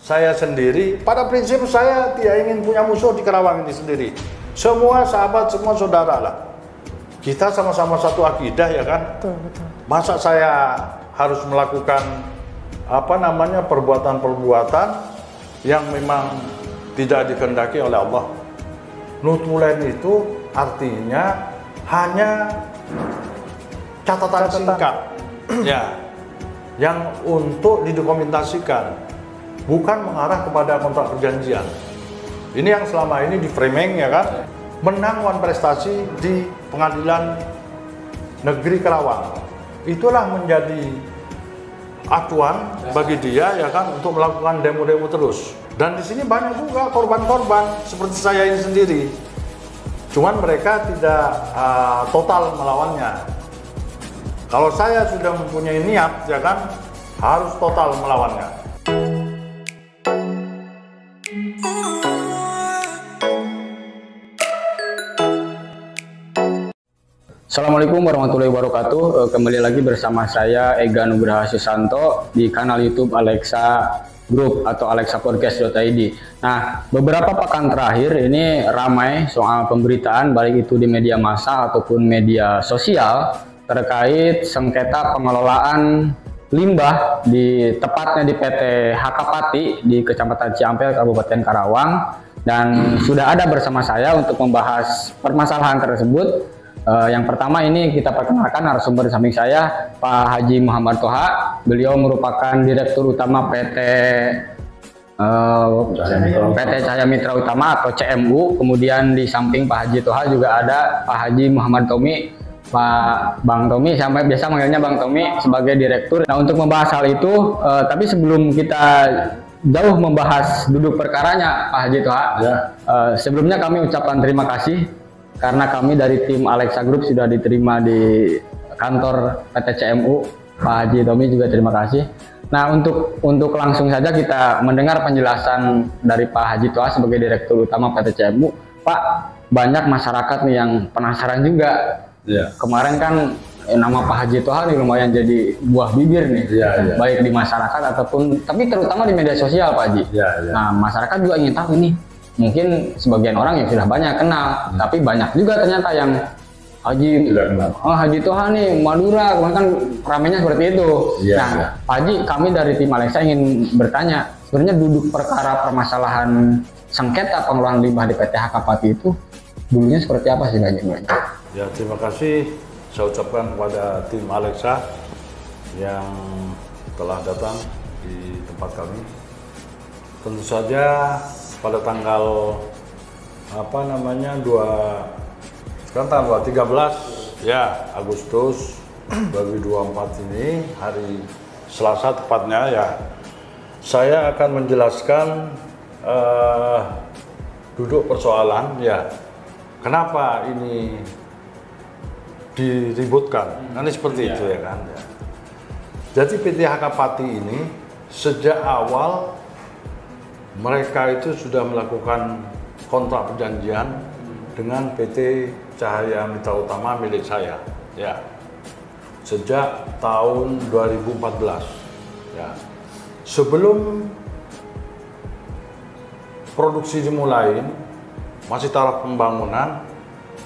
saya sendiri, pada prinsip saya tidak ingin punya musuh di Karawang ini sendiri. Semua sahabat, semua saudara lah. Kita sama-sama satu akidah ya kan. Betul, betul. Masa saya harus melakukan perbuatan-perbuatan yang memang tidak dikehendaki oleh Allah. Nutulen itu artinya hanya catatan singkat, ya, yang untuk didokumentasikan, bukan mengarah kepada kontrak perjanjian. Ini yang selama ini di framing ya kan, menang wan prestasi di Pengadilan Negeri Karawang. Itulah menjadi acuan bagi dia ya kan untuk melakukan demo-demo terus. Dan di sini banyak juga korban-korban seperti saya ini sendiri. Cuman mereka tidak total melawannya. Kalau saya sudah mempunyai niat ya kan harus total melawannya. Assalamualaikum warahmatullahi wabarakatuh. Kembali lagi bersama saya Ega Nugraha Susanto di kanal YouTube Alexa Group atau alexapodcast.id. Nah, beberapa pekan terakhir ini ramai soal pemberitaan baik itu di media massa ataupun media sosial terkait sengketa pengelolaan limbah tepatnya di PT Hakapati di Kecamatan Ciampel, Kabupaten Karawang, dan sudah ada bersama saya untuk membahas permasalahan tersebut. Yang pertama ini kita perkenalkan narasumber di samping saya, Pak Haji Muhammad Toha. Beliau merupakan Direktur Utama PT Cahaya Mitra Utama atau CMU. Kemudian di samping Pak Haji Toha juga ada Pak Haji Muhammad Tommy, Bang Tommy, sampai biasa manggilnya Bang Tommy sebagai Direktur. Nah, untuk membahas hal itu, tapi sebelum kita jauh membahas duduk perkaranya Pak Haji Toha, ya. Sebelumnya kami ucapkan terima kasih karena kami dari tim Alexa Group sudah diterima di kantor PT CMU. Pak Haji Tommy juga terima kasih. Nah, untuk langsung saja kita mendengar penjelasan dari Pak Haji Toha sebagai Direktur Utama PT CMU. Pak, banyak masyarakat nih yang penasaran juga. Ya. Kemarin kan nama Pak Haji Toha nih lumayan jadi buah bibir nih, baik di masyarakat ataupun, tapi terutama di media sosial Pak Haji. Nah, masyarakat juga ingin tahu ini. Mungkin sebagian orang yang sudah banyak kenal, tapi banyak juga ternyata yang Haji Toha nih Madura, kan ramainya seperti itu. Nah, Pak Haji, kami dari tim Alexa ingin bertanya, sebenarnya duduk perkara permasalahan sengketa pengelolaan limbah di PT Hakapati itu dulunya seperti apa sih Pak Haji? Ya, terima kasih saya ucapkan kepada tim Alexa yang telah datang di tempat kami. Tentu saja pada tanggal tanggal 13 ya Agustus 2024 ini, hari Selasa tepatnya ya, saya akan menjelaskan duduk persoalan ya kenapa ini diributkan, kan seperti itu ya kan. Jadi PT Hakapati ini sejak awal mereka itu sudah melakukan kontrak perjanjian dengan PT Cahaya Mitra Utama milik saya, ya, sejak tahun 2014. Ya. Sebelum produksi dimulai, masih taraf pembangunan,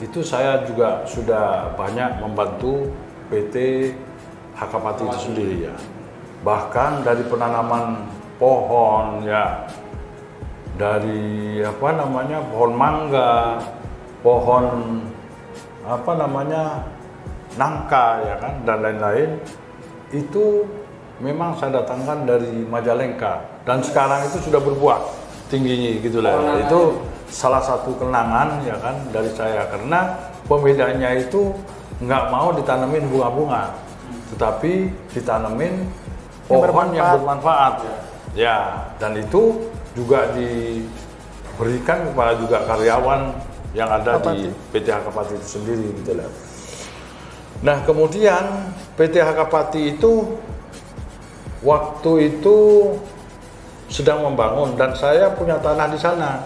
itu saya juga sudah banyak membantu PT Hakapati itu sendiri ya. Bahkan dari penanaman pohon ya, dari pohon mangga, pohon nangka ya kan, dan lain-lain, itu memang saya datangkan dari Majalengka dan sekarang itu sudah berbuah tingginya gitu lah. Itu salah satu kenangan ya kan dari saya, karena pembedanya itu nggak mau ditanamin bunga-bunga, tetapi ditanamin pohon yang bermanfaat ya, dan itu juga diberikan kepada juga karyawan yang ada di PT Hakapati itu sendiri gitu lah. Nah, kemudian PT Hakapati itu waktu itu sedang membangun dan saya punya tanah di sana.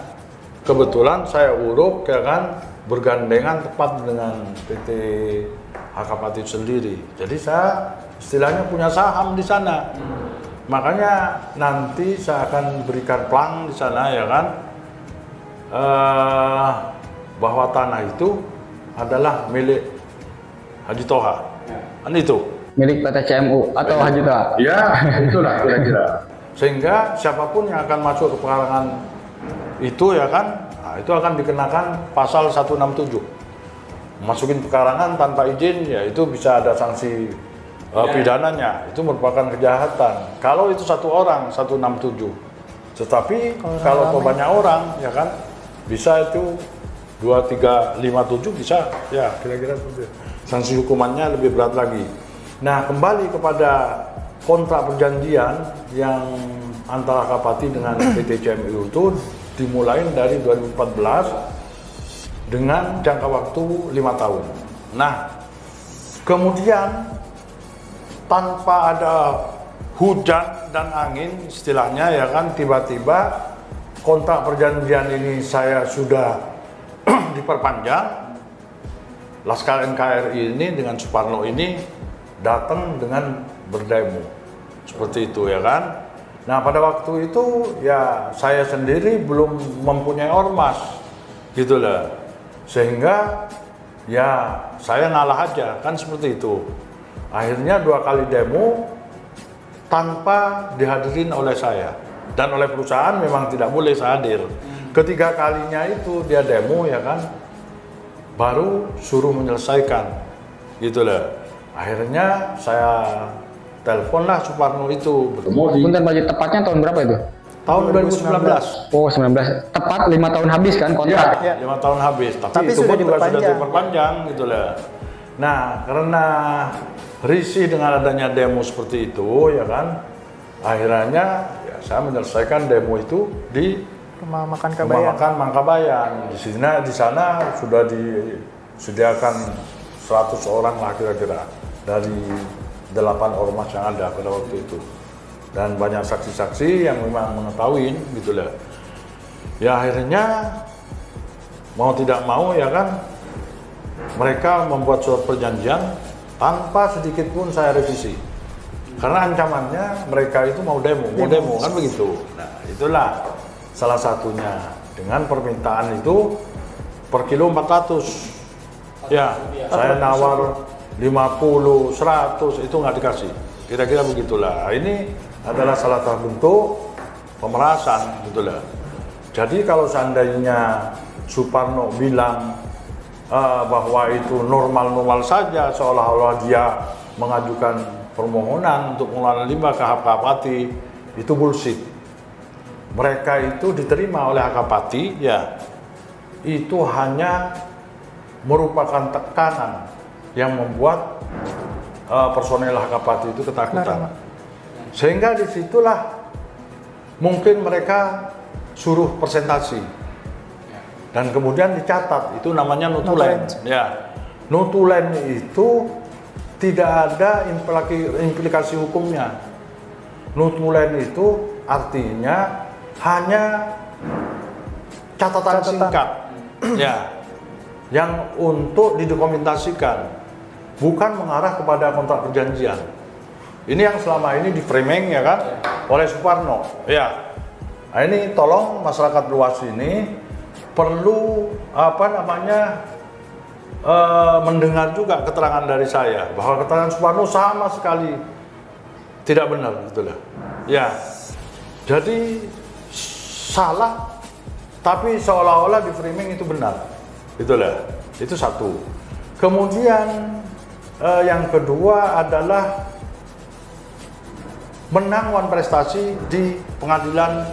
Kebetulan saya uruk ya kan, bergandengan tepat dengan PT Hakapati itu sendiri. Jadi saya istilahnya punya saham di sana. Makanya nanti saya akan berikan plang di sana ya kan, bahwa tanah itu adalah milik Haji Toha. Kan itu. Milik PT CMU atau Haji Toha? Ya, itulah kira-kira. Sehingga siapapun yang akan masuk ke pekarangan itu ya kan, nah, itu akan dikenakan pasal 167. Masukin pekarangan tanpa izin ya itu bisa ada sanksi pidananya, itu merupakan kejahatan. Kalau itu satu orang 167. Tetapi kalau banyak orang ya kan bisa itu 2357 bisa ya kira-kira seperti itu. Sanksi hukumannya lebih berat lagi. Nah, kembali kepada kontrak perjanjian yang antara Akapati dengan PT CMU itu dimulai dari 2014 dengan jangka waktu 5 tahun. Nah, kemudian tanpa ada hujan dan angin istilahnya ya kan, tiba-tiba kontrak perjanjian ini saya sudah diperpanjang. Laskar NKRI ini dengan Suparno ini datang dengan berdemo seperti itu ya kan. Nah, pada waktu itu ya saya sendiri belum mempunyai ormas gitu lah, sehingga ya saya ngalah aja kan seperti itu. Akhirnya 2 kali demo tanpa dihadirin oleh saya, dan oleh perusahaan memang tidak boleh saya hadir. Ketiga kalinya itu dia demo ya kan, baru suruh menyelesaikan gitulah. Akhirnya saya teleponlah Suparno itu bertemu di... Punten Pak Haji, tepatnya tahun berapa itu? Tahun 2019. Oh, 19. Tepat 5 tahun habis kan kontrak? Ya, 5 tahun habis. Tapi itu pun juga sudah diperpanjang gitulah. Nah, karena risih dengan adanya demo seperti itu ya kan, akhirnya ya, saya menyelesaikan demo itu di Rumah Makan Kabayan. Rumah Makan Mangkabayan. Di sana sudah disediakan 100 orang lah kira-kira dari 8 ormas yang ada pada waktu itu, dan banyak saksi-saksi yang memang mengetahui gitulah. Ya akhirnya mau tidak mau ya kan, mereka membuat surat perjanjian tanpa sedikit pun saya revisi, karena ancamannya mereka itu mau demo kan begitu. Nah, itulah salah satunya dengan permintaan itu per kilo 400. Ya, saya nawar 50, 100 itu nggak dikasih. Kira-kira begitulah. Ini adalah salah satu bentuk pemerasan gitulah. Jadi kalau seandainya Suparno bilang bahwa itu normal-normal saja, seolah-olah dia mengajukan permohonan untuk pengelolaan limbah ke Akapati, itu bullshit. Mereka itu diterima oleh Akapati, ya itu hanya merupakan tekanan yang membuat personel Akapati itu ketakutan. Sehingga disitulah mungkin mereka suruh presentasi. Dan kemudian dicatat, itu namanya notulen. Ya, notulen itu tidak ada implikasi hukumnya. Notulen itu artinya hanya catatan singkat, ya, yang untuk didokumentasikan, bukan mengarah kepada kontrak perjanjian. Ini yang selama ini di framing ya kan oleh Suparno. Ya, nah, ini tolong masyarakat luas ini perlu mendengar juga keterangan dari saya bahwa keterangan Suparno sama sekali tidak benar, gitulah. Ya, jadi salah, tapi seolah-olah di framing itu benar, gitulah. Itu satu. Kemudian yang kedua adalah menang prestasi di Pengadilan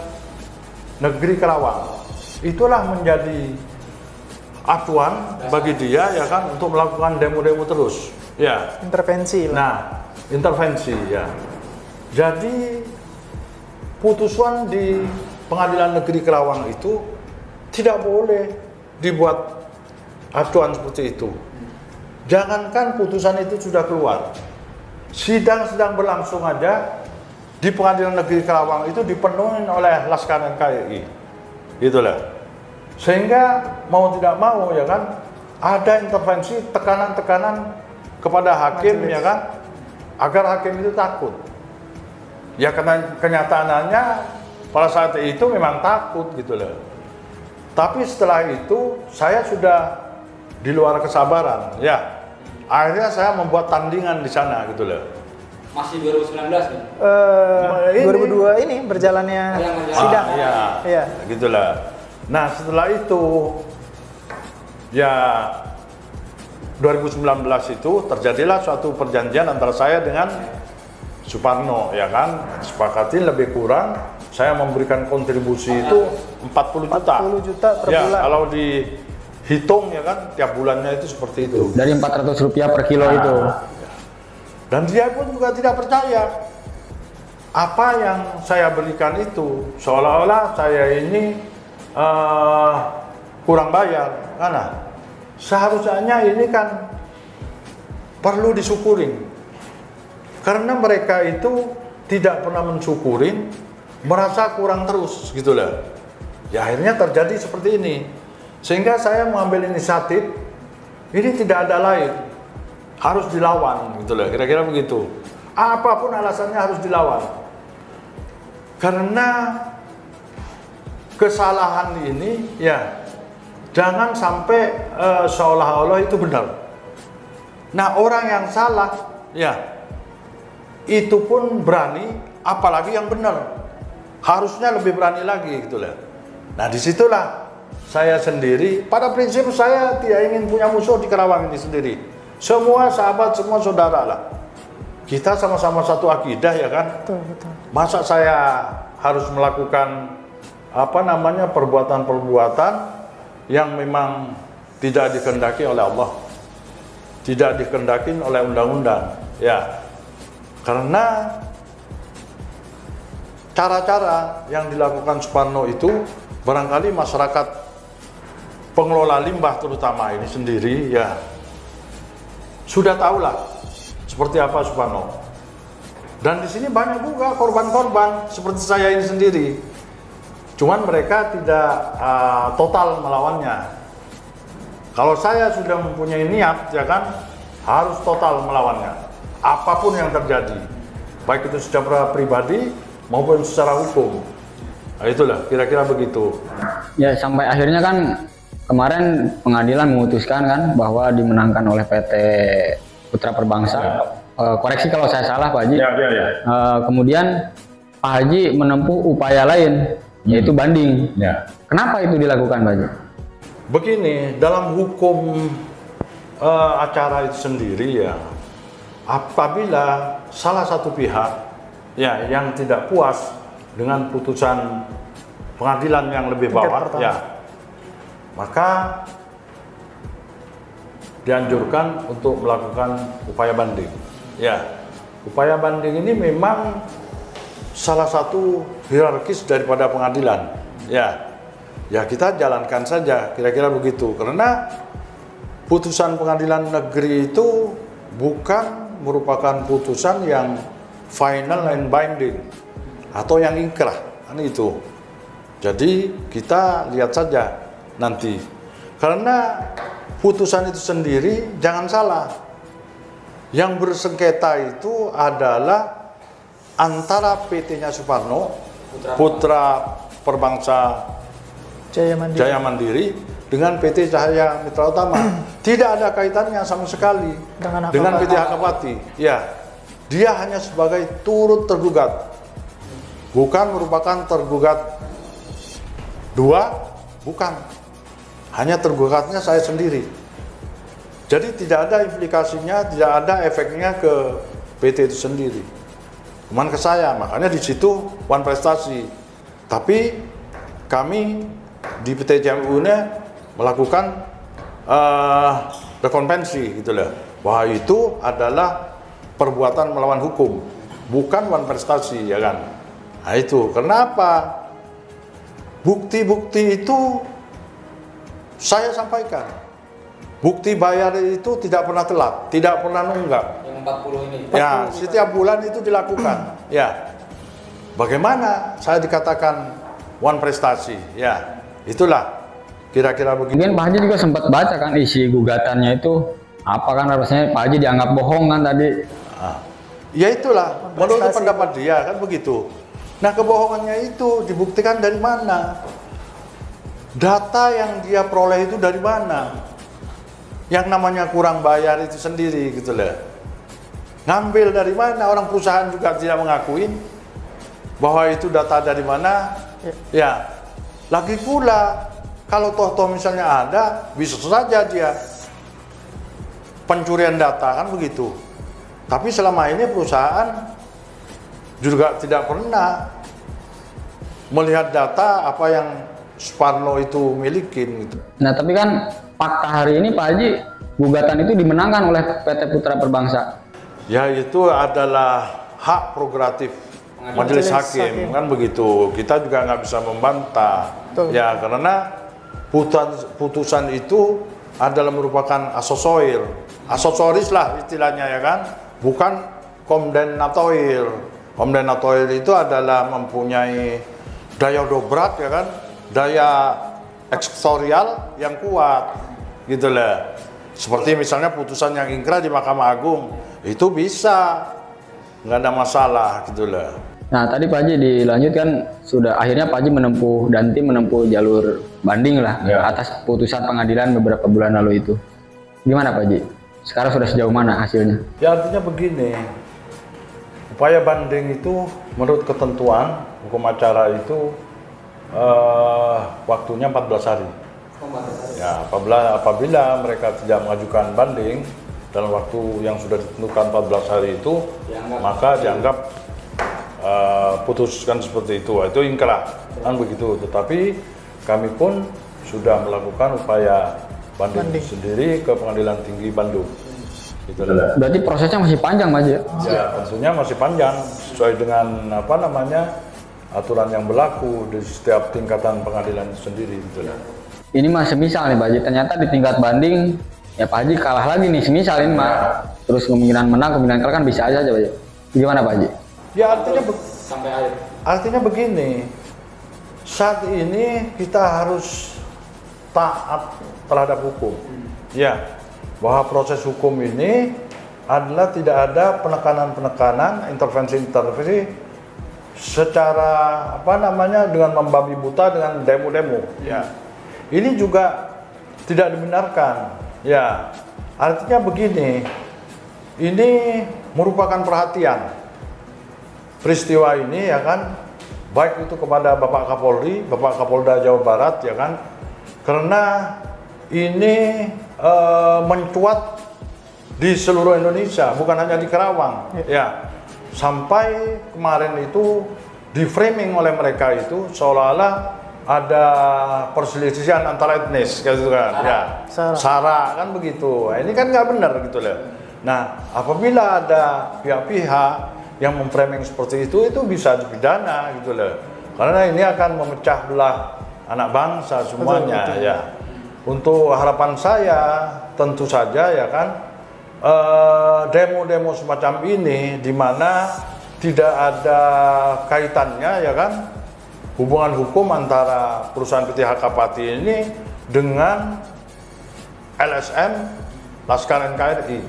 Negeri Karawang. Itulah menjadi acuan bagi dia ya kan untuk melakukan demo-demo terus. Ya. Intervensi. Nah, intervensi ya. Jadi putusan di Pengadilan Negeri Karawang itu tidak boleh dibuat acuan seperti itu. Jangankan putusan itu sudah keluar, sidang sedang berlangsung aja di Pengadilan Negeri Karawang itu dipenuhi oleh Laskar NKRI, gitulah. Sehingga mau tidak mau ya kan ada intervensi, tekanan-tekanan kepada hakim ya kan, agar hakim itu takut. Ya karena kenyataannya pada saat itu memang takut gitu loh. Tapi setelah itu saya sudah di luar kesabaran. Ya, akhirnya saya membuat tandingan di sana gitu loh. Masih 2019 kan? 2002 ini berjalannya sidang. Iya, gitulah. Nah setelah itu ya 2019 itu terjadilah suatu perjanjian antara saya dengan Suparno, ya kan, sepakati lebih kurang saya memberikan kontribusi itu 40 juta. 40 juta per ya, bulan. Kalau dihitung ya kan tiap bulannya itu seperti itu. Dari Rp400 per kilo itu. Dan dia pun juga tidak percaya apa yang saya berikan itu, seolah-olah saya ini kurang bayar. Karena seharusnya ini kan perlu disyukurin. Karena mereka itu tidak pernah mensyukurin, merasa kurang terus gitu loh. Ya akhirnya terjadi seperti ini. Sehingga saya mengambil inisiatif, ini tidak ada lain, harus dilawan gitu loh, kira-kira begitu. Apapun alasannya harus dilawan. Karena kesalahan ini ya jangan sampai seolah-olah itu benar. Nah orang yang salah ya itu pun berani, apalagi yang benar harusnya lebih berani lagi gitu lah. Nah disitulah saya sendiri, pada prinsip saya tidak ingin punya musuh di Karawang ini sendiri. Semua sahabat, semua saudara lah. Kita sama-sama satu akidah ya kan. Betul. Masa saya harus melakukan perbuatan-perbuatan yang memang tidak dikehendaki oleh Allah, tidak dikehendaki oleh undang-undang ya. Karena cara-cara yang dilakukan Suparno itu barangkali masyarakat pengelola limbah terutama ini sendiri ya sudah tahulah seperti apa Suparno. Dan di sini banyak juga korban-korban seperti saya ini sendiri. Cuman mereka tidak total melawannya. Kalau saya sudah mempunyai niat ya kan harus total melawannya. Apapun yang terjadi, baik itu secara pribadi maupun secara hukum. Nah, itulah kira-kira begitu. Ya sampai akhirnya kan kemarin pengadilan memutuskan kan bahwa dimenangkan oleh PT Putra Perbangsa. Koreksi kalau saya salah Pak Haji. Kemudian Pak Haji menempuh upaya lain yaitu banding. Kenapa itu dilakukan Pak Haji? Begini, dalam hukum acara itu sendiri ya, apabila salah satu pihak ya yang tidak puas dengan putusan pengadilan yang lebih bawah ya, maka dianjurkan untuk melakukan upaya banding. Ya, upaya banding ini memang salah satu hierarkis daripada pengadilan. Ya kita jalankan saja, kira-kira begitu. Karena putusan pengadilan negeri itu bukan merupakan putusan yang final and binding atau yang ingkrah, kan itu. Jadi kita lihat saja nanti. Karena putusan itu sendiri jangan salah. Yang bersengketa itu adalah antara PT-nya Suparno, Putra Perbangsa Jaya Mandiri dengan PT Cahaya Mitra Utama. Tidak ada kaitannya sama sekali dengan PT Hakapati. Ya, dia hanya sebagai turut tergugat, bukan merupakan tergugat dua, bukan. Hanya tergugatnya saya sendiri. Jadi tidak ada implikasinya, tidak ada efeknya ke PT itu sendiri. Cuman ke saya, makanya di situ One Prestasi. Tapi kami di PT JMU-nya melakukan rekonvensi gitu loh, bahwa itu adalah perbuatan melawan hukum, bukan One Prestasi ya kan. Nah itu kenapa bukti-bukti itu saya sampaikan, bukti bayar itu tidak pernah telat, tidak pernah nunggak. Yang 40 ini. Ya setiap bulan itu dilakukan. Ya bagaimana saya dikatakan One Prestasi ya, itulah kira-kira begitu. Mungkin Pak Haji juga sempat baca kan isi gugatannya itu apa kan, harusnya Pak Haji dianggap bohong kan tadi. Ya itulah, menurut pendapat dia kan begitu. Nah kebohongannya itu dibuktikan dari mana? Data yang dia peroleh itu dari mana? Yang namanya kurang bayar itu sendiri gitu loh. Ngambil dari mana? Orang perusahaan juga tidak mengakuin bahwa itu data dari mana. Ya, lagi pula kalau toh misalnya ada, bisa saja dia pencurian data kan begitu. Tapi selama ini perusahaan juga tidak pernah melihat data apa yang Suparno itu milikin gitu. Nah tapi kan fakta hari ini Pak Haji, gugatan itu dimenangkan oleh PT Putra Perbangsa. Ya itu adalah hak prerogatif majelis hakim kan begitu. Kita juga nggak bisa membantah. Ya karena putusan itu adalah merupakan asosoris lah istilahnya ya kan. Bukan kondenatoir. Kondenatoir itu adalah mempunyai daya dobrak ya kan, daya eksekutorial yang kuat gitu lah. Seperti misalnya putusan yang ingkrah di Mahkamah Agung itu bisa, nggak ada masalah gitu lah. Nah tadi Pak Haji dilanjutkan sudah akhirnya Pak Haji menempuh dan tim menempuh jalur banding lah atas putusan pengadilan beberapa bulan lalu itu. Gimana Pak Haji? Sekarang sudah sejauh mana hasilnya? Ya artinya begini, upaya banding itu menurut ketentuan hukum acara itu waktunya 14 hari. Ya, apabila mereka tidak mengajukan banding dalam waktu yang sudah ditentukan 14 hari itu, maka dianggap putuskan seperti itu. Itu ingkrah kan begitu. Tetapi kami pun sudah melakukan upaya banding sendiri ke Pengadilan Tinggi Bandung. Gitu. Berarti prosesnya masih panjang Pak Haji? Ya, tentunya masih panjang sesuai dengan apa namanya aturan yang berlaku di setiap tingkatan pengadilan itu sendiri. Gitu. Ini mah semisal nih Pak Haji, ternyata di tingkat banding ya Pak Haji kalah lagi nih, semisal ini mah terus kemungkinan menang, kemungkinan kalah kan bisa aja Pak Haji. Gimana Pak Haji? Ya artinya begini, saat ini kita harus taat terhadap hukum. Ya, bahwa proses hukum ini adalah tidak ada penekanan-penekanan, intervensi-intervensi secara apa namanya dengan membabi buta dengan demo-demo. Ya, ini juga tidak dibenarkan. Ya, artinya begini, ini merupakan perhatian peristiwa ini ya kan, baik itu kepada Bapak Kapolri, Bapak Kapolda Jawa Barat ya kan, karena ini mencuat di seluruh Indonesia, bukan hanya di Karawang ya. Sampai kemarin itu di framing oleh mereka itu seolah-olah ada perselisihan antara etnis gitu kan ya, sara kan begitu. Nah, ini kan nggak benar gitu loh. Nah apabila ada pihak-pihak yang memframing seperti itu bisa dipidana gitu loh, karena ini akan memecah belah anak bangsa semuanya. Betul. Ya, untuk harapan saya tentu saja ya kan, demo-demo semacam ini di mana tidak ada kaitannya ya kan hubungan hukum antara perusahaan PT HKPATI ini dengan LSM Laskar NKRI.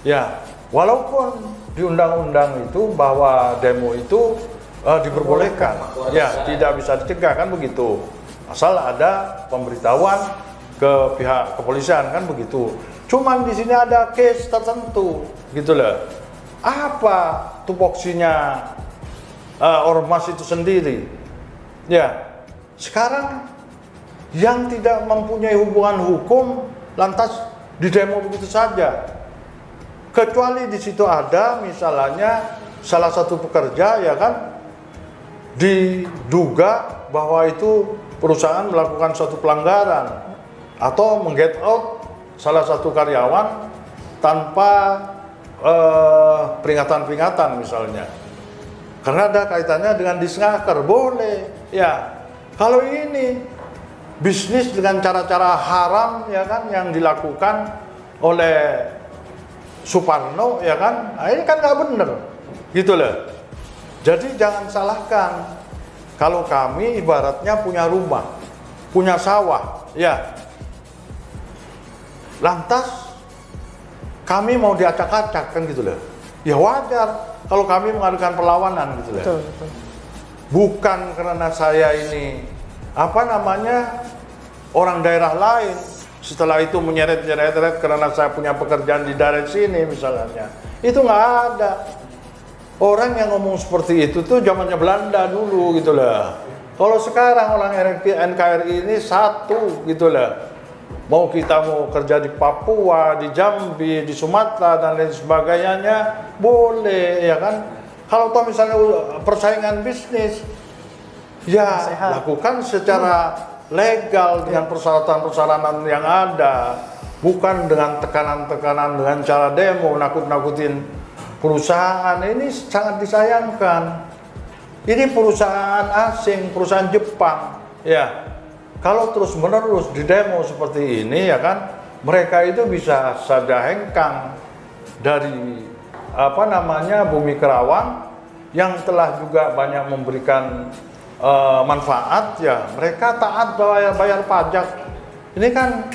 Ya, walaupun di undang-undang itu bahwa demo itu diperbolehkan, ya tidak bisa dicegah kan begitu, asal ada pemberitahuan ke pihak kepolisian kan begitu. Cuman di sini ada case tertentu gitu loh. Apa tupoksinya ormas itu sendiri? Ya, sekarang yang tidak mempunyai hubungan hukum lantas didemo begitu saja. Kecuali di situ ada misalnya salah satu pekerja ya kan diduga bahwa itu perusahaan melakukan suatu pelanggaran atau meng-get out salah satu karyawan tanpa peringatan-peringatan misalnya. Karena ada kaitannya dengan disnaker, boleh. Ya, kalau ini bisnis dengan cara-cara haram ya kan yang dilakukan oleh Suparno ya kan, nah, ini kan nggak bener gitu loh. Jadi jangan salahkan kalau kami ibaratnya punya rumah, punya sawah ya, lantas kami mau diacak-acak kan gitu loh. ya wajar kalau kami mengadukan perlawanan gitu lah. Betul, betul. Bukan karena saya ini orang daerah lain, setelah itu menyeret-nyeret karena saya punya pekerjaan di daerah sini misalnya. Itu nggak ada. Orang yang ngomong seperti itu tuh zamannya Belanda dulu gitu lah. Kalau sekarang orang NKRI ini satu gitu lah. Mau kita mau kerja di Papua, di Jambi, di Sumatera dan lain sebagainya boleh ya kan. Kalau toh misalnya persaingan bisnis ya lakukan secara legal dengan persyaratan-persyaratan yang ada, bukan dengan tekanan-tekanan dengan cara demo nakut-nakutin perusahaan. Ini sangat disayangkan. Ini perusahaan asing, perusahaan Jepang, ya. Kalau terus-menerus di demo seperti ini, ya kan, mereka itu bisa saja hengkang dari Bumi Kerawang yang telah juga banyak memberikan manfaat, ya. Mereka taat bayar pajak. Ini kan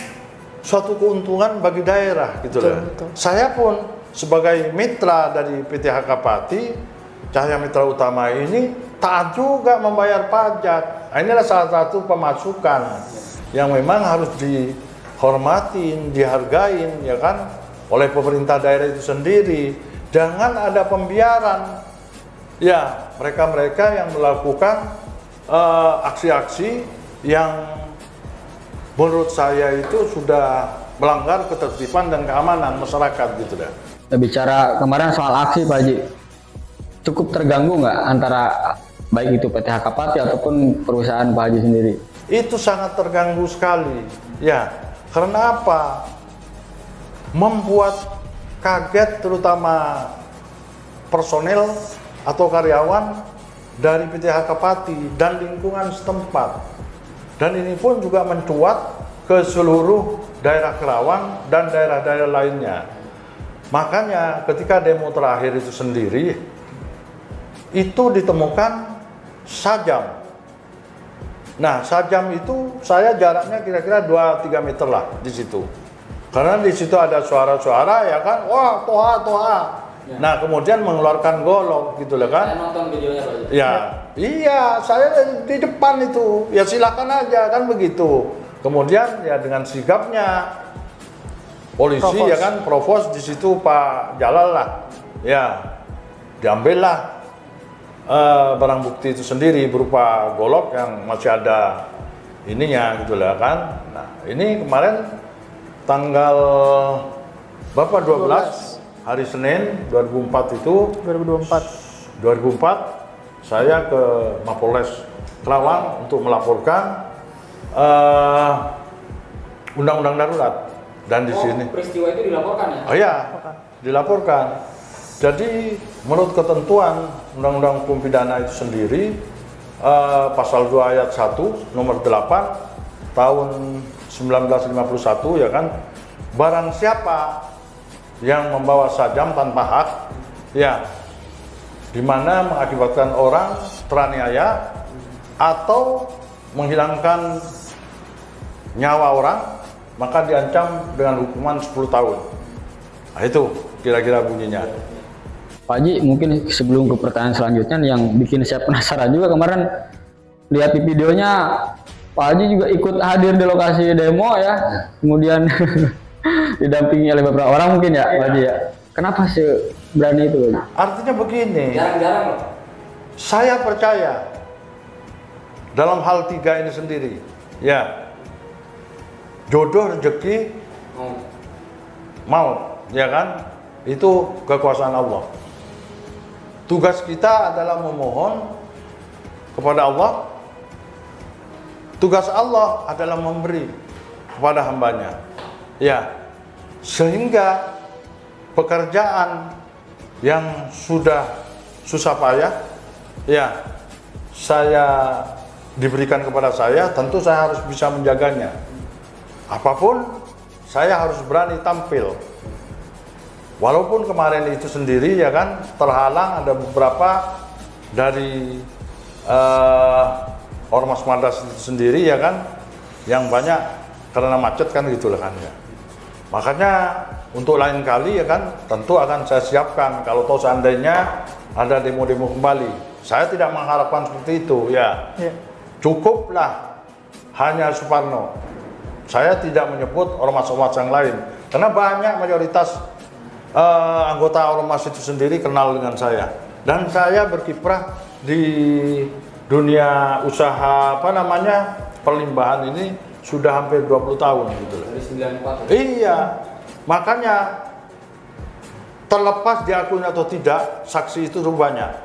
suatu keuntungan bagi daerah, gitu loh. Saya pun sebagai mitra dari PT Hakapati Cahaya Mitra Utama ini taat juga membayar pajak. Nah, inilah salah satu pemasukan yang memang harus dihormatin, dihargain, ya kan, oleh pemerintah daerah itu sendiri. Jangan ada pembiaran. Ya, mereka-mereka yang melakukan aksi-aksi yang menurut saya itu sudah melanggar ketertiban dan keamanan masyarakat gitu dah. Bicara kemarin soal aksi Pak Haji, cukup terganggu nggak antara baik itu PT Hakapati ataupun perusahaan Pak Haji sendiri? Itu sangat terganggu sekali, ya. Karena apa? Membuat kaget terutama personel atau karyawan dari PT Hakapati dan lingkungan setempat. Dan ini pun juga mencuat ke seluruh daerah Kerawang dan daerah-daerah lainnya. Makanya ketika demo terakhir itu sendiri, itu ditemukan sajam. Nah, sajam itu saya jaraknya kira-kira 2-3 meter lah di situ. Karena di situ ada suara-suara, ya kan, wah toha. Ya. Nah, kemudian mengeluarkan golok gitu lah kan. Saya nonton videonya Pak. Ya, iya, saya di depan itu. Ya silakan aja kan begitu. Kemudian ya dengan sigapnya polisi ya kan, provos di situ Pak Jalal lah. Ya, diambillah barang bukti itu sendiri berupa golok yang masih ada ininya gitu lah kan. Nah, ini kemarin tanggal berapa? 12 hari Senin 2004 itu 2004 saya ke Mapolres Kerawang untuk melaporkan undang-undang darurat. Dan di sini peristiwa itu dilaporkan ya? Oh iya, dilaporkan. Jadi menurut ketentuan Undang-Undang Hukum Pidana itu sendiri, pasal 2 ayat 1 nomor 8 tahun 1951 ya kan, barang siapa yang membawa sajam tanpa hak, ya, di mana mengakibatkan orang teraniaya atau menghilangkan nyawa orang, maka diancam dengan hukuman 10 tahun. Nah, itu kira-kira bunyinya. Pak Haji, mungkin sebelum ke pertanyaan selanjutnya yang bikin saya penasaran juga, kemarin lihat di videonya Pak Haji juga ikut hadir di lokasi demo ya, kemudian didampingi oleh beberapa orang mungkin ya Pak Haji ya. Kenapa sih berani itu Pak Haji? Artinya begini, Jarang-jarang loh. saya percaya dalam hal 3 ini sendiri, ya, jodoh, rezeki, maut, ya kan, itu kekuasaan Allah. Tugas kita adalah memohon kepada Allah. Tugas Allah adalah memberi kepada hambanya. Ya, sehingga pekerjaan yang sudah susah payah, ya, saya diberikan kepada saya, tentu saya harus bisa menjaganya. Apapun, saya harus berani tampil. Walaupun kemarin itu sendiri ya kan terhalang, ada beberapa dari Ormas Madas itu sendiri ya kan yang banyak karena macet kan gitu lah kan ya. Makanya untuk lain kali ya kan, tentu akan saya siapkan kalau tahu seandainya ada demo-demo kembali. Saya tidak mengharapkan seperti itu ya. Cukuplah hanya Suparno. Saya tidak menyebut ormas-ormas yang lain karena banyak mayoritas anggota ormas itu sendiri kenal dengan saya, dan saya berkiprah di dunia usaha perlimbahan ini sudah hampir 20 tahun gitu loh. Dari 94. Iya. Makanya terlepas diakui atau tidak, saksi itu banyak.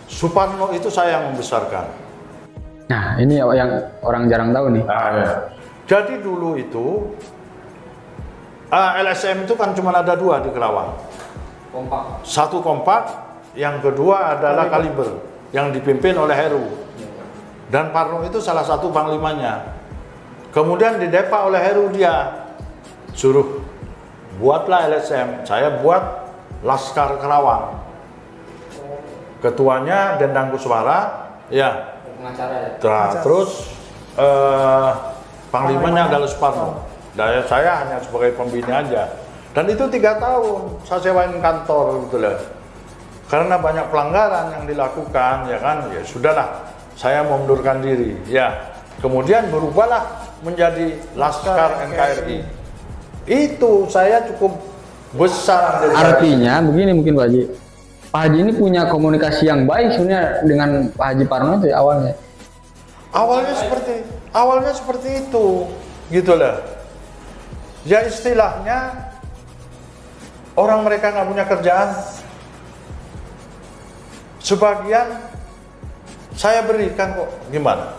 Suparno itu saya yang membesarkan. Nah, ini yang orang jarang tahu nih. Jadi dulu itu LSM itu kan cuma ada 2 di Kerawang. Kompak. Satu Kompak, yang kedua adalah Kaliber yang dipimpin oleh Heru. Dan Parno itu salah satu panglimanya. Kemudian didepak oleh Heru, dia suruh buatlah LSM. Saya buat Laskar Kerawang. Ketuanya Dendang Kuswara, ya. Pengacara ya. Terus panglimanya adalah Suparno. Saya hanya sebagai pembina aja. Dan itu 3 tahun saya sewain kantor gitu loh. Karena banyak pelanggaran yang dilakukan, ya kan, ya sudahlah, saya mengundurkan diri, ya. Kemudian berubahlah menjadi Laskar NKRI. Itu saya cukup besar. Artinya begini mungkin Pak Haji. Pak Haji ini punya komunikasi yang baik sebenarnya dengan Pak Haji Parno itu awalnya. Awalnya seperti itu, gitu lah. Ya istilahnya orang mereka nggak punya kerjaan. Sebagian saya berikan kok, gimana?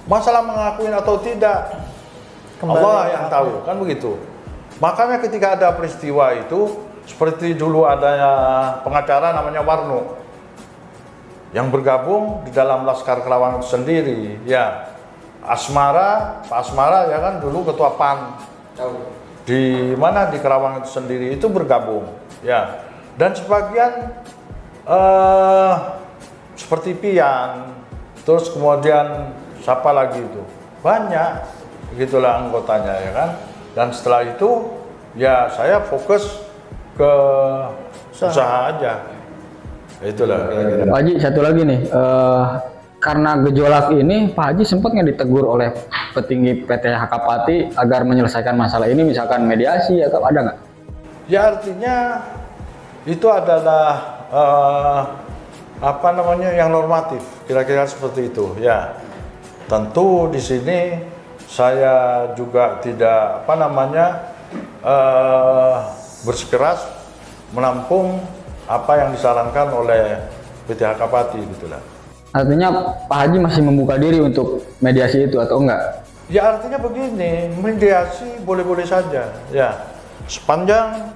Masalah mengakuin atau tidak, Allah yang tahu, kan begitu. Makanya ketika ada peristiwa itu, seperti dulu adanya pengacara namanya Warno yang bergabung di dalam Laskar Kerawang itu sendiri, ya. Pak Asmara ya kan dulu ketua PAN. Di mana di Kerawang itu sendiri itu bergabung, ya. Dan sebagian seperti Pian, terus kemudian siapa lagi itu, banyak gitulah anggotanya ya kan. Dan setelah itu ya saya fokus ke usaha aja, itulah. Pak Haji satu lagi nih, karena gejolak ini Pak Haji sempat nggak ditegur oleh petinggi PT Hakapati agar menyelesaikan masalah ini, misalkan mediasi atau ada nggak? Ya artinya itu adalah yang normatif, kira-kira seperti itu ya. Tentu di sini saya juga tidak bersikeras menampung apa yang disarankan oleh PT Hakapati gitulah. Artinya Pak Haji masih membuka diri untuk mediasi itu atau enggak? Ya artinya begini, mediasi boleh-boleh saja ya, sepanjang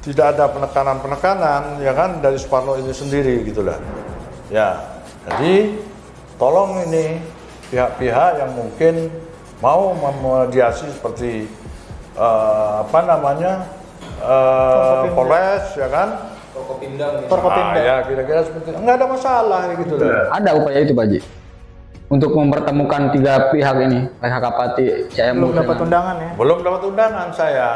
tidak ada penekanan ya kan dari Suparno itu sendiri gitulah ya. Jadi tolong ini pihak-pihak yang mungkin mau memediasi seperti Polres ya kan, Forkopimda ya kira-kira seperti itu, nggak ada masalah gitu lah. Ada upaya itu Pak Haji untuk mempertemukan 3 pihak ini, pihak Hakapati, CMU. Belum dapat undangan ya? Belum dapat undangan saya,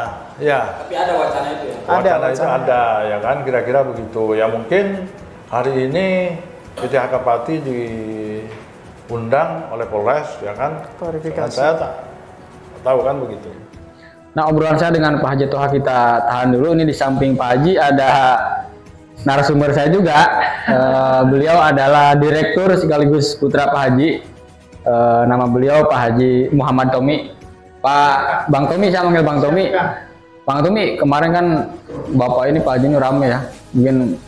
ya. Tapi ada wacana itu ya? Wacana itu ada, ya kan, kira-kira begitu. Ya mungkin hari ini PT Hakapati diundang oleh Polres, ya kan. Klarifikasi. Saya tak tahu kan begitu. Nah, obrolan saya dengan Pak Haji Toha kita tahan dulu. Ini di samping Pak Haji ada narasumber saya juga. Beliau adalah direktur sekaligus putra Pak Haji. Nama beliau Pak Haji Muhammad Tomi. Bang Tomi, saya panggil Bang Tomi. Bang Tomi, kemarin kan Bapak ini Pak Haji ini rame ya. Mungkin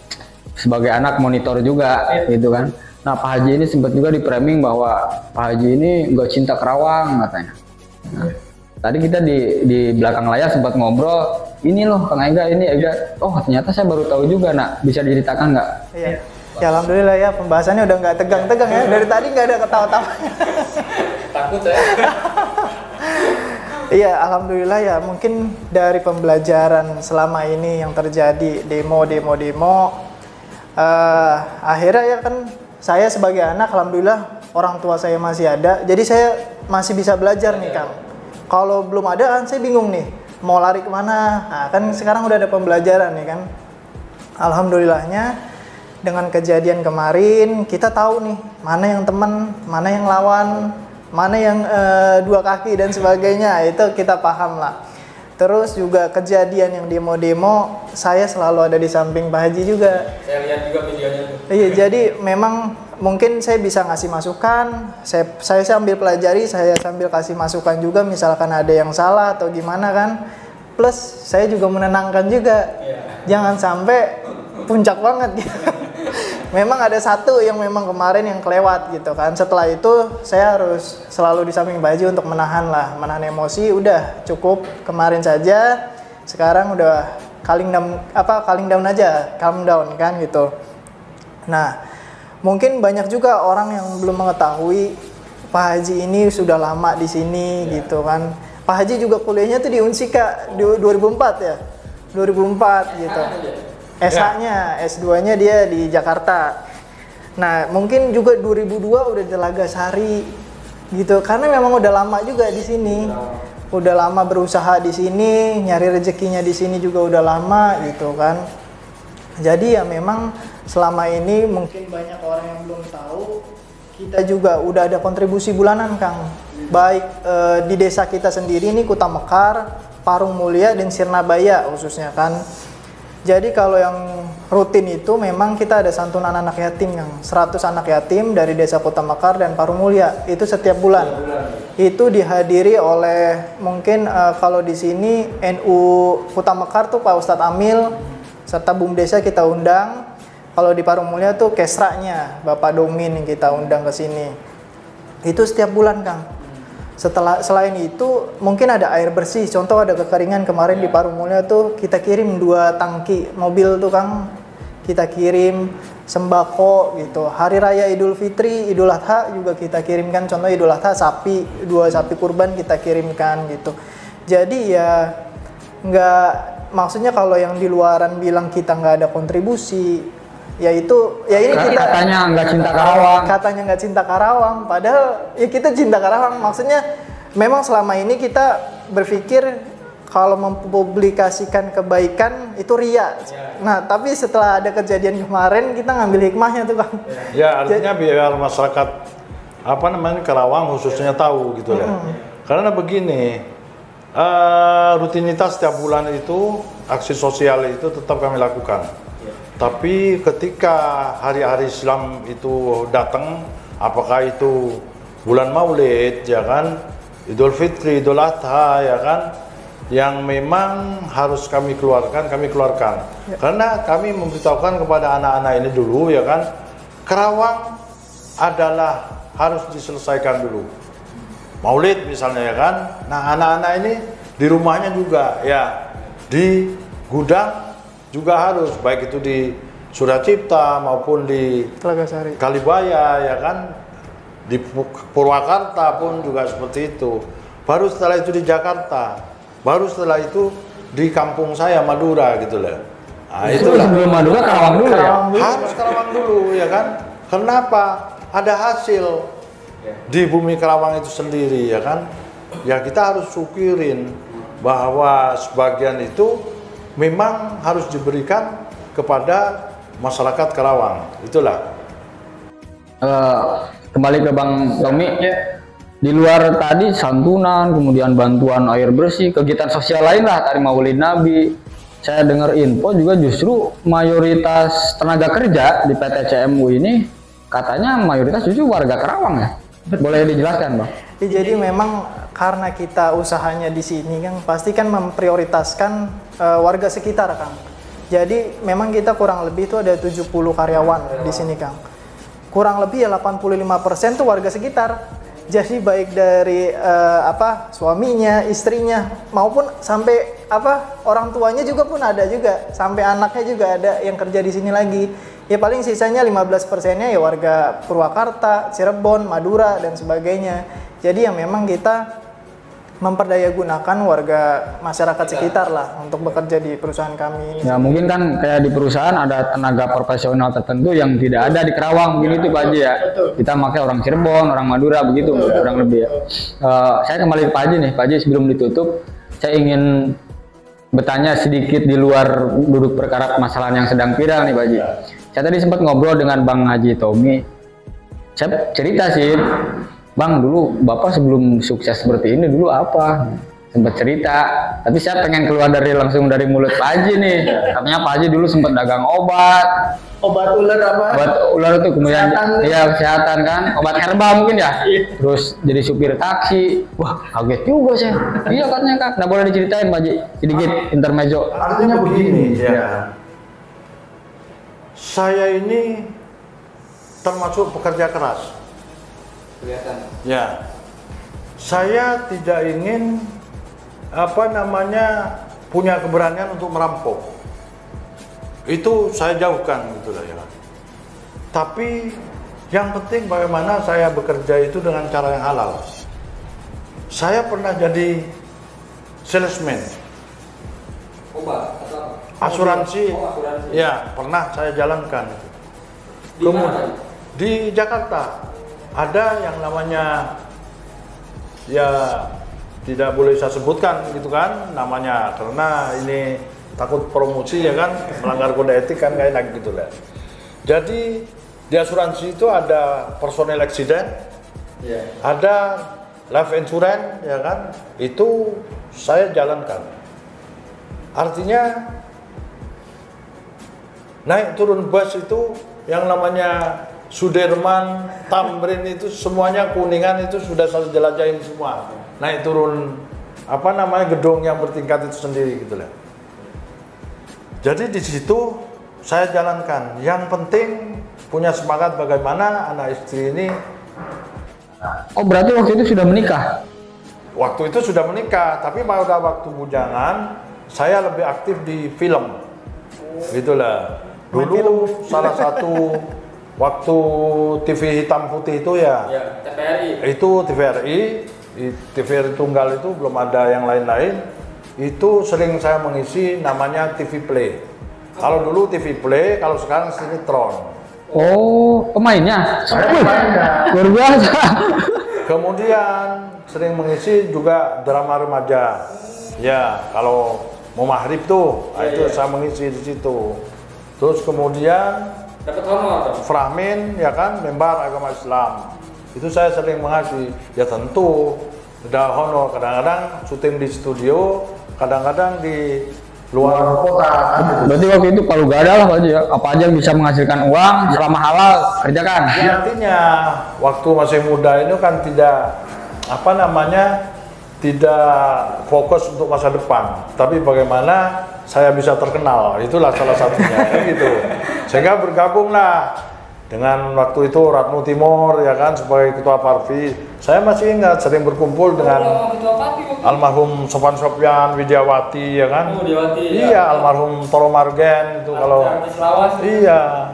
sebagai anak monitor juga gitu kan. Nah, Pak Haji ini sempat juga di framing bahwa Pak Haji ini nggak cinta Kerawang katanya. Nah, tadi kita di belakang layar sempat ngobrol, ini loh Kang Ega, ini Ega. Oh ternyata saya baru tahu juga, nak. Bisa diceritakan nggak? Iya. Ya alhamdulillah ya, pembahasannya udah nggak tegang-tegang ya. Dari tadi nggak ada ketawa-tawa. Takut saya. Iya, alhamdulillah ya. Mungkin dari pembelajaran selama ini yang terjadi demo, akhirnya ya kan saya sebagai anak, alhamdulillah orang tua saya masih ada. Jadi saya masih bisa belajar nih Kang. Kalau belum ada, saya bingung nih. mau lari kemana. Nah, kan sekarang udah ada pembelajaran nih kan. Alhamdulillahnya dengan kejadian kemarin kita tahu nih mana yang teman, mana yang lawan, mana yang dua kaki dan sebagainya, itu kita paham lah. Terus juga kejadian yang demo-demo, saya selalu ada di samping Pak Haji juga. Saya lihat juga videonya tuh. Iya, jadi memang mungkin saya bisa ngasih masukan, saya sambil pelajari, saya sambil kasih masukan juga misalkan ada yang salah atau gimana kan. Plus saya juga menenangkan juga. Jangan sampai puncak banget gitu. Memang ada satu yang memang kemarin yang kelewat gitu kan. Setelah itu saya harus selalu di samping Baji untuk menahan emosi. Udah cukup kemarin saja. Sekarang udah calm down kan gitu. Nah, mungkin banyak juga orang yang belum mengetahui Pak Haji ini sudah lama di sini gitu kan. Pak Haji juga kuliahnya tuh di Unsika 2004 ya. 2004 gitu. SH-nya, S2-nya dia di Jakarta. Nah, mungkin juga 2002 udah di Telaga Sari gitu. Karena memang udah lama juga di sini. Udah lama berusaha di sini, nyari rezekinya di sini juga udah lama gitu kan. Jadi ya memang selama ini mungkin banyak orang yang belum tahu, kita juga udah ada kontribusi bulanan Kang. Baik di desa kita sendiri nih, Kuta Mekar, Parung Mulia dan Sirnabaya khususnya kan. Jadi kalau yang rutin itu memang kita ada santunan anak yatim yang 100 anak yatim dari desa Kuta Mekar dan Parung Mulia itu setiap bulan. Itu dihadiri oleh mungkin kalau di sini NU Kuta Mekar tuh Pak Ustadz Amil serta BUMDesa kita undang. Kalau di Parung Mulia tuh kesranya Bapak Domin yang kita undang ke sini. Itu setiap bulan Kang. Selain itu mungkin ada air bersih, contoh ada kekeringan kemarin di Parung Mulia tuh kita kirim 2 tangki mobil tuh Kang, kita kirim sembako gitu. Hari Raya Idul Fitri, Idul Adha juga kita kirimkan, contoh Idul Adha sapi, 2 sapi kurban kita kirimkan gitu. Jadi ya nggak, maksudnya kalau yang di luaran bilang kita nggak ada kontribusi, ya itu ya ini kita katanya nggak cinta Karawang, katanya nggak cinta Karawang, padahal ya kita cinta Karawang. Maksudnya memang selama ini kita berpikir kalau mempublikasikan kebaikan itu ria. Nah tapi setelah ada kejadian kemarin kita ngambil hikmahnya tuh Kang. Ya artinya biar masyarakat Karawang khususnya tahu gitu ya. Karena begini, rutinitas setiap bulan itu aksi sosial itu tetap kami lakukan. Tapi ketika hari-hari Islam itu datang, apakah itu bulan Maulid, ya kan, Idul Fitri, Idul Adha, ya kan, yang memang harus kami keluarkan. Karena kami memberitahukan kepada anak-anak ini dulu, ya kan, Karawang adalah harus diselesaikan dulu. Maulid misalnya, ya kan. Nah, anak-anak ini di rumahnya juga, ya, di gudang juga harus, baik itu di Suracipta maupun di Telaga Sari, Kalibaya, ya kan, di Purwakarta pun juga seperti itu. Baru setelah itu di Jakarta, baru setelah itu di kampung saya Madura gitu lah. Nah, itulah. Sebelum Madura Karawang dulu ya. Harus Karawang dulu, ya kan. Kenapa? Ada hasil di bumi Karawang itu sendiri, ya kan. Ya kita harus syukurin bahwa sebagian itu memang harus diberikan kepada masyarakat Karawang. Itulah. Kembali ke Bang Tommy, di luar tadi santunan, kemudian bantuan air bersih, kegiatan sosial lain lah, tadi Maulid Nabi. Saya dengar info juga justru mayoritas tenaga kerja di PT CMU ini katanya mayoritas justru warga Karawang ya. Boleh dijelaskan Bang? Jadi memang karena kita usahanya di sini kan pasti kan memprioritaskan warga sekitar Kang. Jadi memang kita kurang lebih itu ada 70 karyawan di sini Kang. Kurang lebih ya 85% tuh warga sekitar. Jadi baik dari suaminya, istrinya maupun sampai orang tuanya juga pun ada juga, sampai anaknya juga ada yang kerja di sini lagi. Ya paling sisanya 15%-nya ya warga Purwakarta, Cirebon, Madura dan sebagainya. Jadi yang memang kita memperdaya gunakan warga masyarakat sekitar lah untuk bekerja di perusahaan kami ini. Ya mungkin kan kayak di perusahaan ada tenaga profesional tertentu yang tidak ada di Karawang, begini tuh Pak Haji ya. Kita pakai orang Cirebon, orang Madura begitu kurang lebih ya. Saya kembali ke Pak Haji nih, Pak Haji sebelum ditutup, saya ingin bertanya sedikit di luar duduk perkara permasalahan yang sedang viral nih Pak Haji. Saya tadi sempat ngobrol dengan Bang Haji Tommy. Saya cerita sih, Bang, dulu Bapak sebelum sukses seperti ini dulu apa? Sempat cerita, tapi saya pengen keluar langsung dari mulut Pak Haji nih. Katanya Pak Haji dulu sempat dagang obat. Obat ular apa? Obat ular itu kemudian Kesehatan. iya kesehatan kan, obat herbal mungkin ya. Terus jadi supir taksi. Wah, kaget juga saya. Iya katanya Kak, nggak boleh diceritain Pak Haji. Sedikit intermezzo. Artinya begini ya. Saya ini termasuk pekerja keras. Kelihatan. Ya. Saya tidak ingin punya keberanian untuk merampok. Itu saya jauhkan gitu lah ya. Tapi yang penting bagaimana saya bekerja itu dengan cara yang halal. Saya pernah jadi salesman. Obat atau apa? Asuransi. Oh, asuransi. Ya, pernah saya jalankan. Di mana? Di Jakarta ada yang namanya, ya tidak boleh saya sebutkan gitu kan namanya, karena ini takut promosi ya kan, melanggar kode etik kan, kayak enak gitu lah. Jadi di asuransi itu ada personal accident, Iya. ada life insurance ya kan, itu saya jalankan. Artinya naik turun bus itu yang namanya Sudirman, Tamrin itu semuanya Kuningan itu sudah saya jelajahin semua. Naik turun gedung yang bertingkat itu sendiri gitu lah. Jadi di situ saya jalankan. Yang penting punya semangat bagaimana anak istri ini. Oh berarti waktu itu sudah menikah? Waktu itu sudah menikah, tapi pada waktu bujangan saya lebih aktif di film. Gitulah. Dulu salah satu waktu TV hitam putih itu ya. Ya, TVRI. Itu TVRI, TVRI tunggal itu belum ada yang lain-lain. Itu sering saya mengisi namanya TV Play. Kalau dulu TV Play, kalau sekarang sinetron. Oh, pemainnya? Luar biasa. Kemudian sering mengisi juga drama remaja. Ya, kalau mau maghrib tuh, itu saya mengisi di situ. Terus kemudian Dapat honor. Frahmin, ya kan, member agama Islam. Itu saya sering mengasih. Ya tentu, udah honor. Kadang-kadang syuting di studio, kadang-kadang di luar kota. Berarti waktu itu kalau gak ada lah Pak Haji ya, apa aja yang bisa menghasilkan uang selama halal kerjakan. Ya, artinya waktu masih muda itu kan tidak tidak fokus untuk masa depan, tapi bagaimana saya bisa terkenal, itulah salah satunya gitu. Sehingga bergabunglah dengan waktu itu Ratnu Timur ya kan sebagai ketua Parvi. Saya masih ingat sering berkumpul dengan almarhum Sofan Sopyan, Widiawati ya kan. Oh, Widiawati. Iya, almarhum Toro Margen itu kalau iya.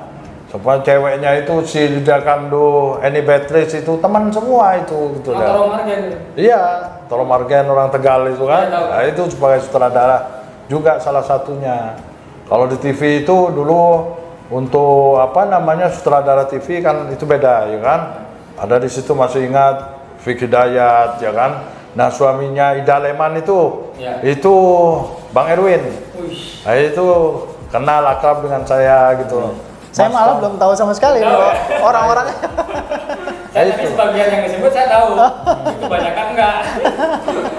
Supaya ceweknya itu si Lydia Kando, Eni Beatrice itu teman semua itu gitu lah. Toro Margen. Iya, Toro Margen orang Tegal itu kan. Nah, itu sebagai sutradara juga salah satunya. Kalau di TV itu dulu untuk sutradara TV kan itu beda ya kan. Ada di situ masih ingat Vicky Dayat ya kan. Nah, suaminya Ida Leman itu Bang Erwin. Nah, itu kenal akrab dengan saya gitu. Saya malah belum tahu sama sekali orang-orangnya. Saya tapi sebagian yang disebut saya tahu. Kebanyakan enggak.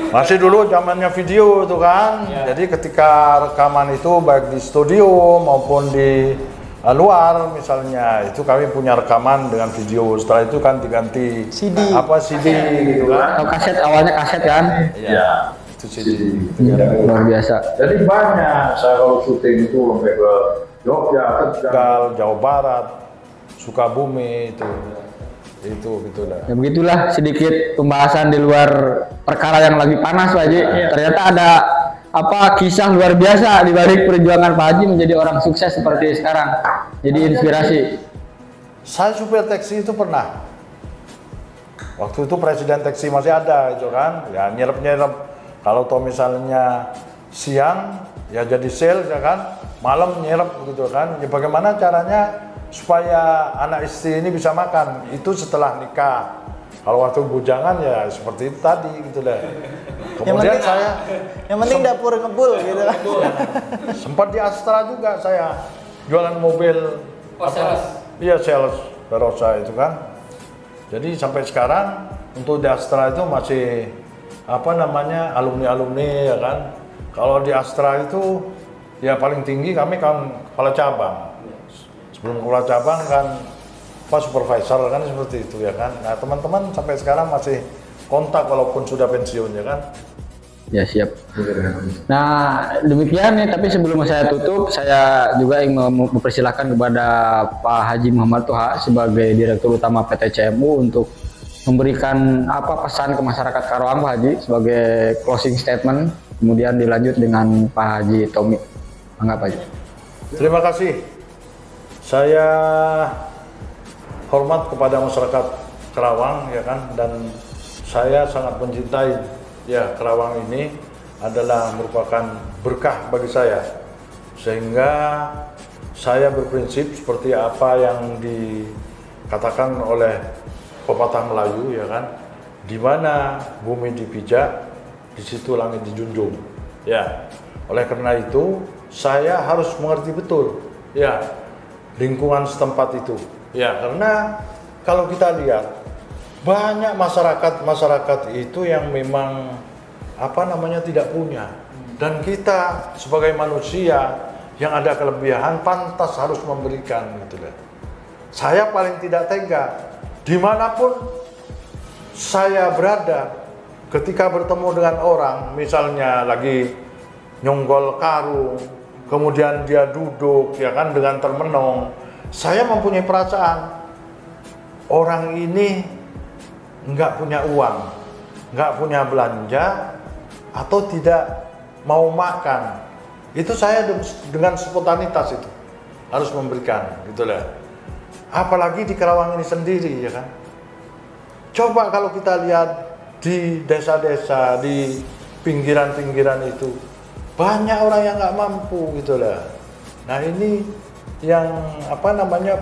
Masih dulu zamannya video itu kan. Ya. Jadi ketika rekaman itu baik di studio maupun di luar misalnya, itu kami punya rekaman dengan video. Setelah itu kan diganti CD. CD gitu kan. Atau kaset, awalnya kaset kan? Iya, itu CD. Luar biasa. Jadi banyak saya kalau syuting itu sampai ke Jogja, Tegal, Jawa Barat, Sukabumi itu gitulah. Ya begitulah sedikit pembahasan di luar perkara yang lagi panas Pak Haji. Ternyata ada kisah luar biasa di balik perjuangan Pak Haji menjadi orang sukses seperti sekarang. Jadi inspirasi. Saya supir taksi itu pernah. Waktu itu presiden taksi masih ada itu kan. Ya nyerep-nyerep. Kalau toh misalnya siang ya jadi sales ya kan. Malam nyerep gitu kan. Ya bagaimana caranya supaya anak istri ini bisa makan? Itu setelah nikah. Kalau waktu bujangan ya seperti itu tadi gitu deh. Kemudian yang penting dapur ngebul gitu. Sempat di Astra juga saya jualan mobil. Sales. Iya, sales Barossa itu kan. Jadi sampai sekarang untuk di Astra itu masih alumni-alumni ya kan. Kalau di Astra itu ya paling tinggi kami kan kepala cabang. Sebelum kepala cabang kan supervisor kan seperti itu ya kan. Nah teman-teman sampai sekarang masih kontak walaupun sudah pensiun ya kan. Ya siap. Nah demikian nih, tapi sebelum saya tutup, saya juga ingin mempersilahkan kepada Pak Haji Muhammad Toha sebagai Direktur Utama PT CMU untuk memberikan apa pesan ke masyarakat Karawang, Pak Haji, sebagai closing statement, kemudian dilanjut dengan Pak Haji Tommy. Anggap Haji. Terima kasih. Saya hormat kepada masyarakat Karawang ya kan, dan saya sangat mencintai ya Karawang ini adalah merupakan berkah bagi saya, sehingga saya berprinsip seperti apa yang dikatakan oleh pepatah Melayu ya kan, di mana bumi dipijak di situ langit dijunjung ya. Oleh karena itu saya harus mengerti betul ya lingkungan setempat itu ya, karena kalau kita lihat banyak masyarakat itu yang memang tidak punya, dan kita sebagai manusia yang ada kelebihan pantas harus memberikan gitu deh. Saya paling tidak tega dimanapun saya berada ketika bertemu dengan orang, misalnya lagi nyonggol karung, kemudian dia duduk ya kan dengan termenung, saya mempunyai perasaan orang ini nggak punya uang, nggak punya belanja, atau tidak mau makan. Itu saya dengan spontanitas itu harus memberikan gitu lah. Apalagi di Karawang ini sendiri ya kan. Coba kalau kita lihat di desa-desa, di pinggiran-pinggiran itu banyak orang yang nggak mampu gitu lah. Nah ini yang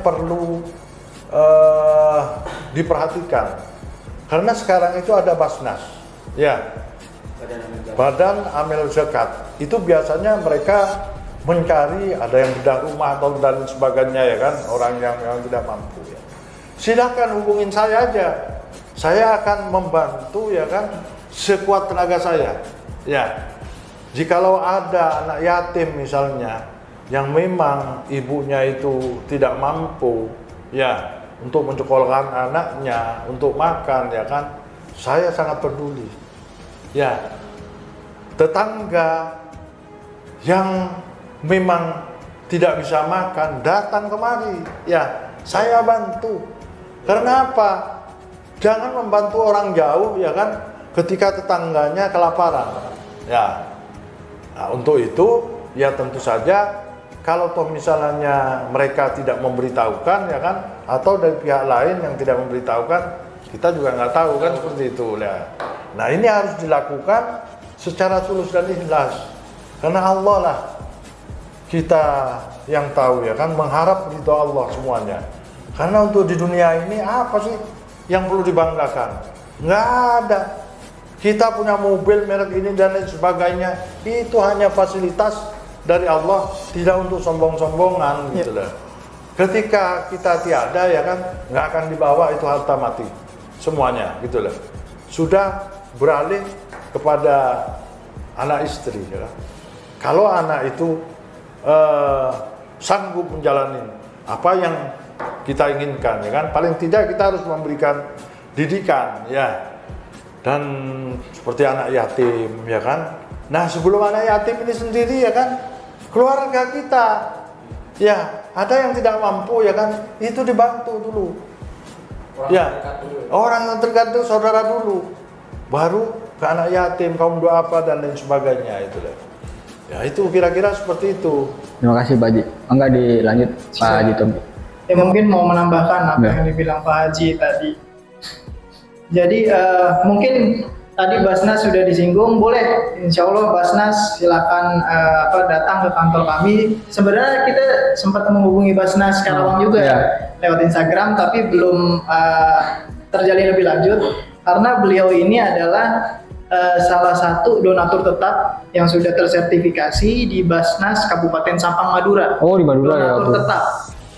perlu diperhatikan. Karena sekarang itu ada Basnas, ya, Badan Amil Zakat. Itu biasanya mereka mencari ada yang bedah rumah atau dan sebagainya ya kan, orang yang tidak mampu ya. Silakan hubungin saya aja, saya akan membantu ya kan sekuat tenaga saya. Ya, jikalau ada anak yatim misalnya yang memang ibunya itu tidak mampu, ya, untuk mencekolkan anaknya, untuk makan ya kan, saya sangat peduli. Ya, tetangga yang memang tidak bisa makan datang kemari, ya saya bantu. Karena apa? Jangan membantu orang jauh ya kan, ketika tetangganya kelaparan. Ya, nah, untuk itu ya tentu saja kalau toh misalnya mereka tidak memberitahukan ya kan, atau dari pihak lain yang tidak memberitahukan, kita juga nggak tahu kan seperti itu ya. Nah ini harus dilakukan secara tulus dan ikhlas, karena Allah lah kita yang tahu ya kan, mengharap ridho Allah semuanya. Karena untuk di dunia ini apa sih yang perlu dibanggakan? Nggak ada. Kita punya mobil merek ini dan lain sebagainya, itu hanya fasilitas dari Allah, tidak untuk sombong-sombongan gitu lah. Ketika kita tiada ya kan, nggak akan dibawa itu harta mati semuanya gitu lah. Sudah beralih kepada anak istri ya kan? Kalau anak itu sanggup menjalani apa yang kita inginkan ya kan, paling tidak kita harus memberikan didikan ya, dan seperti anak yatim ya kan. Nah sebelum anak yatim ini sendiri ya kan, keluarga kita ya ada yang tidak mampu ya kan, itu dibantu dulu. Orang yang terdekat dulu, saudara dulu, baru ke anak yatim, kaum duafa dan lain sebagainya itu lah. Ya itu kira-kira seperti itu. Terima kasih Pak Haji. Enggak dilanjut Pak Haji Tommy. Ya mungkin mau menambahkan apa yang dibilang Pak Haji tadi. Jadi mungkin tadi Basnas sudah disinggung, boleh insya Allah Basnas silakan datang ke kantor kami. Sebenarnya kita sempat menghubungi Basnas Karawang juga ya, lewat Instagram, tapi belum terjalin lebih lanjut karena beliau ini adalah salah satu donatur tetap yang sudah tersertifikasi di Basnas Kabupaten Sampang Madura. Oh, di Madura ya. Donatur tetap.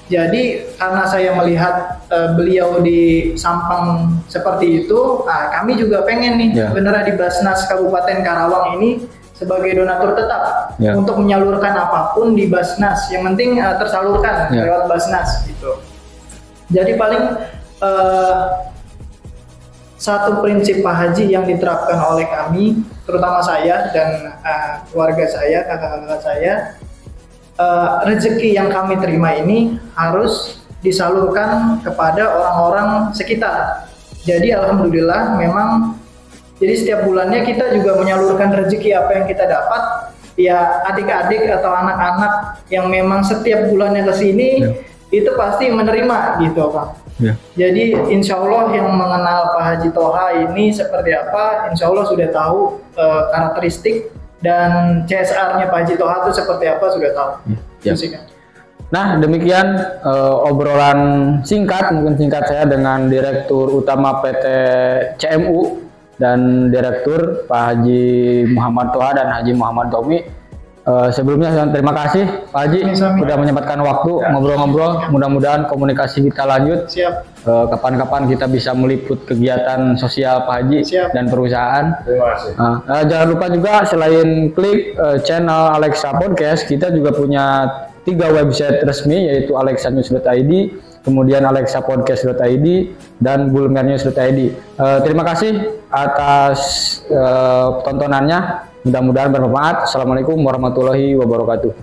Jadi karena saya melihat beliau di Sampang seperti itu, kami juga pengen nih sebenarnya di Basnas Kabupaten Karawang ini sebagai donatur tetap untuk menyalurkan apapun di Basnas. Yang penting tersalurkan lewat Basnas gitu. Jadi paling satu prinsip Pak Haji yang diterapkan oleh kami, terutama saya dan keluarga saya, kakak-kakak saya, rezeki yang kami terima ini harus disalurkan kepada orang-orang sekitar. Jadi alhamdulillah memang, jadi setiap bulannya kita juga menyalurkan rezeki apa yang kita dapat. Ya adik-adik atau anak-anak yang memang setiap bulannya ke sini itu pasti menerima gitu Pak. Jadi insya Allah yang mengenal Pak Haji Toha ini seperti apa, insya Allah sudah tahu karakteristik dan CSR-nya Pak Haji Toha itu seperti apa sudah tahu. Nah demikian obrolan mungkin singkat saya dengan Direktur Utama PT CMU dan Direktur Pak Haji Muhammad Toha dan Haji Muhammad Tommy. Sebelumnya terima kasih Pak Haji sudah menyempatkan waktu ngobrol-ngobrol. Mudah-mudahan komunikasi kita lanjut. Kapan-kapan kita bisa meliput kegiatan sosial Pak Haji dan perusahaan. Terima kasih. Jangan lupa juga selain klik channel Alexa Podcast, kita juga punya 3 website resmi yaitu alexanews.id, kemudian alexapodcast.id dan bulmernews.id. Terima kasih atas tontonannya. Mudah-mudahan bermanfaat. Assalamualaikum warahmatullahi wabarakatuh.